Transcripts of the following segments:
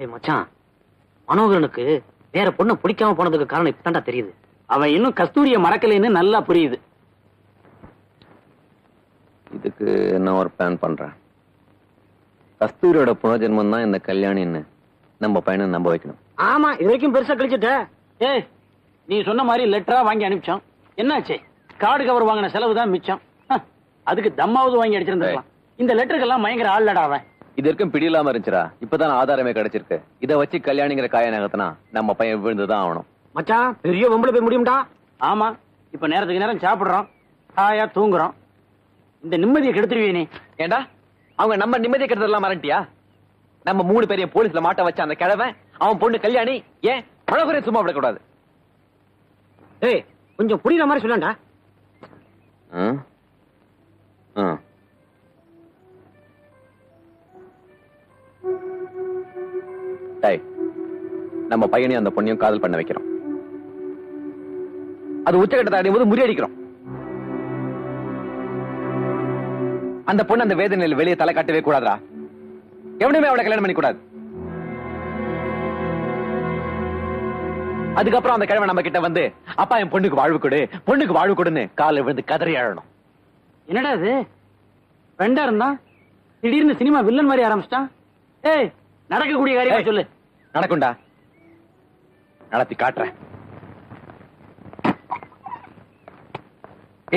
ஏய் மச்சான், மனோகரனுக்கு வேற பொண்ணை பிடிக்காம போனதுக்கு காரணம் இப்பதான்டா தெரியுது. அவன் இன்னும் கஸ்தூரிய மறக்கலைன்னு நல்லா புரியுது. இதுக்கு நான் ஒரு பிளான் பண்றேன். கஸ்தூரியோட புனர்ஜென்மம் தான் இந்த கல்யாணின்னு நம்ம பையனை நம்ப வைக்கணும். ஆமா, இது வரைக்கும் பெருசா கழிச்சுட்ட. ஏய், நீ சொன்ன மாதிரி லெட்டரா வாங்கி அனுப்பிச்சோம். என்னாச்சு? கார்டு கவர் வாங்கின செலவு தான் மிச்சம். அதுக்கு தம்மாவது வாங்கி அடிச்சிருந்தான். இந்த லெட்டருக்கெல்லாம் பயங்கர ஆள்லடா அவன். இது வரைக்கும் பிடி இல்லாம இருந்துச்சுடா. இப்பதான் ஆதாரமே கிடைச்சிருக்கு. இதை வச்சு கல்யாணிங்கிற காய நகர்த்தினா நம்ம பையன் விழுந்துதான் ஆகணும். மச்சான், பெரிய வம்புல போய் முடியும்டா. ஆமா, இப்ப நேரத்துக்கு நேரம் சாப்பிடுறோம், ஹாயா தூங்குறோம். இந்த நிம்மதியை கெடுத்துருவே நீ. ஏண்டா அவங்க நம்ம நிம்மதியை கெடுத்ததெல்லாம் மறந்துட்டியா? நம்ம 3 பேரையும் போலீஸ்ல மாட்ட வச்ச அந்த கிழவன் அவன் பொண்ணு கல்யாணி ஏன் மனோகரன் சும்மா விடக்கூடாது? ஏய், கொஞ்சம் புரியுற மாதிரி சொல்லண்டா. நம்ம பையனையும் அந்த பொண்ணையும் காதல் பண்ண வைக்கிறோம். அது உச்சகட்டத்தை அடையும் போது முறியடிக்கிறோம். அந்த பொண்ணு அந்த வேதனையில் வெளியே தலை காட்டவே கூடாதா? எவனுமே அவளை கல்யாணம் பண்ணி கூடாது. அதுக்கப்புறம் அந்த கிழமை நம்ம கிட்ட வந்து அப்பா என் பொண்ணுக்கு வாழ்வு கொடு, பொண்ணுக்கு வாழ்வு கொடுன்னு காலை விழுந்து கதறி அழணும். என்னடா இது? ஃப்ரெண்டா இருந்தா திடீர்னு சினிமா வில்லன் மாதிரி ஆரம்பிச்சிட்டான். ஏய், நடக்கக்கூடிய காரியமா சொல்லு. நடக்கும்டா, நடத்தி காட்டுறேன்.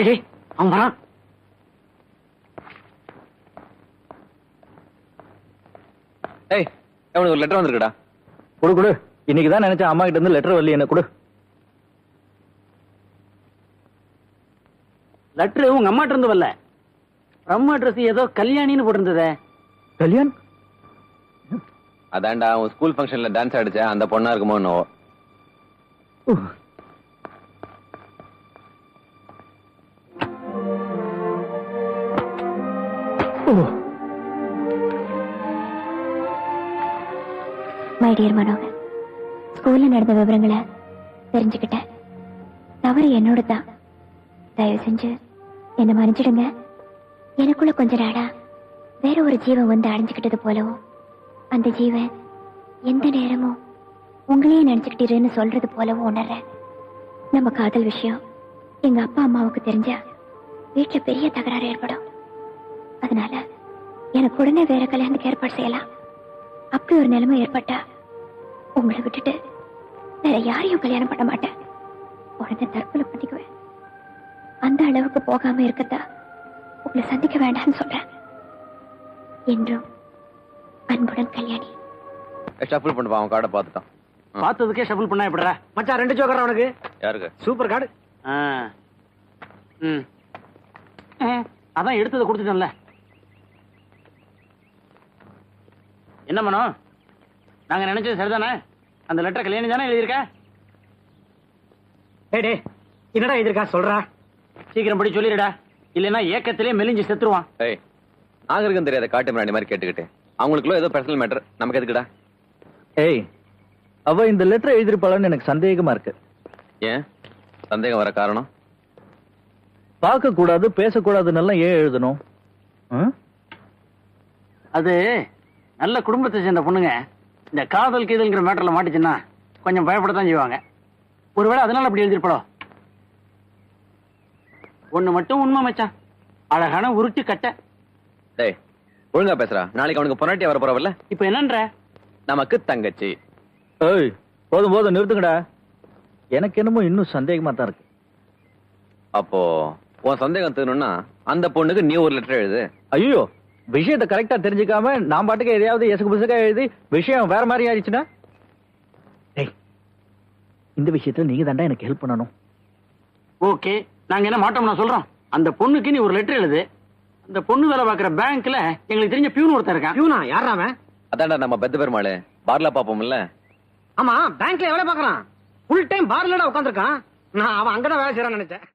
ஏய், அவன் வரான். ஏய், அவனுக்கு ஒரு லெட்டர் வந்திருக்குடா. கொடு கொடு. இன்னைக்குதான் நினைச்சேன் அம்மா கிட்ட இருந்து லெட்டர் வரல. என்ன கொடு. லெட்டர் உங்க அம்மாட்ட இருந்து வரல. அம்மா அட்ரஸ் ஏதோ கல்யாணின்னு போட்டிருந்ததே. கல்யாண்? அதான்டா அவன் ஸ்கூல் ஃபங்க்ஷன்ல டான்ஸ் ஆடிச்ச அந்த பொண்ணா இருக்குமோ என்னவோ. மை டியர் மனோகர், ஸ்கூல்ல நடந்த விவரங்களை தெரிஞ்சுக்கிட்டேன். தவறு என்னோட தான். தயவு செஞ்சு என்ன மன்னிச்சிடுங்க. எனக்குள்ள கொஞ்ச நாளா வேற ஒரு ஜீவன் வந்து அடைஞ்சுக்கிட்டது போலவும், அந்த ஜீவன் எந்த நேரமும் உங்களையே நினைச்சுக்கிட்டீருன்னு சொல்றது போலவும் உணர்றேன். நம்ம காதல் விஷயம் எங்க அப்பா அம்மாவுக்கு தெரிஞ்சா வீட்டுல பெரிய தகராறு ஏற்படும். அதனால எனக்கு உடனே வேற கல்யாணத்துக்கு ஏற்பாடு செய்யலாம். அப்படி ஒரு நிலைமை ஏற்பட்டா உங்களை விட்டுட்டு வேற யாரையும் கல்யாணம் பண்ண மாட்டேன். உடனே தற்கொலை பண்ணிக்குவேன். அந்த அளவுக்கு போகாம இருக்கத்தா உங்களை சந்திக்க வேண்டாம்னு சொல்றேன். என்றும் அன்புடன் கல்யாணி. ஷஃபிள் பண்ணுவா, அவன் கார்டை பார்த்துட்டான். பார்த்ததுக்கே ஷஃபிள் பண்ணா எப்படிடா? மச்சான், 2 ஜோக்கர் அவனுக்கு. யாருக்கு? Super card. அதான் எடுத்ததை கொடுத்துட்டேன்ல. என்ன மனோ, நாங்க நினைச்சது சரிதானே? அந்த லெட்டர் கல்யாணி தானே எழுதியிருக்க? டேய், என்னடா எதிர்க்கா சொல்றா? சீக்கிரம் படி சொல்லிடுடா, இல்லைன்னா ஏக்கத்திலே மெலிஞ்சு செத்துருவான். ஏய், நாகரிகம் தெரியாத காட்டு மிராண்டி மாதிரி கேட்டுக்கிட்டு அவங்களுக்குள்ள ஏதோ பர்சனல் மேட்டர், நமக்கு எதுக்குடா? ஏய், அவ இந்த லெட்டர் எழுதிருப்பாளன்னு எனக்கு சந்தேகமா இருக்கு. ஏன் சந்தேகம் வர காரணம்? பார்க்க கூடாது, பேசக்கூடாதுன்னு ஏன் எழுதணும்? அது நல்ல குடும்பத்தை சேர்ந்த பொண்ணுங்க இந்த காதல் கீதல்ங்கிற மேட்டர்ல மாட்டுச்சுன்னா கொஞ்சம் பயப்படத்தான் செய்வாங்க. ஒருவேளை அதனால அப்படி எழுதிருப்படோ. ஒண்ணு மட்டும் உண்மை மச்சான், அழகான உருட்டு கட்ட. டேய், ஒழுங்கா பேசுறா. நாளைக்கு அவனுக்கு பொன்னாட்டியா வர போறவல்ல? இப்ப என்னன்ற? நமக்கு தங்கச்சி. ஏய், போதும் போதும் நிறுத்துங்கடா. எனக்கு என்னமோ இன்னும் சந்தேகமா தான் இருக்கு. அப்போ உன் சந்தேகம் தீரணும்னா அந்த பொண்ணுக்கு நீ ஒரு லெட்டர் எழுது. ஐயோ, விஷயத்தை கரெக்டா தெரிஞ்சுக்காம நான் பாட்டுக்கு எதையாவது எசக்கு புசக்கா எழுதி விஷயம் வேற மாதிரி ஆயிடுச்சுன்னா? இந்த விஷயத்துல நீங்க தாண்டா எனக்கு ஹெல்ப் பண்ணணும். ஓகே, நாங்க என்ன மாட்டோம் நான் சொல்றோம். அந்த பொண்ணுக்கு நீ ஒரு லெட்டர் எழுது. அந்த பொண்ணு வேலை பாக்குற பேங்க்ல எங்களுக்கு தெரிஞ்ச பியூன் ஒருத்தர் இருக்கான். பியூனா? யாரா அவன்? அதான்டா நம்ம பெத்த பெருமாளு, பார்ல பாப்போம்ல. ஆமா, பேங்க்ல எவ்வளவு பாக்குறான்? ஃபுல் டைம் பார்லடா உட்காந்துருக்கான். நான் அவன் அங்கதான் வேலை செய்யறான்னு நினைச்சேன்.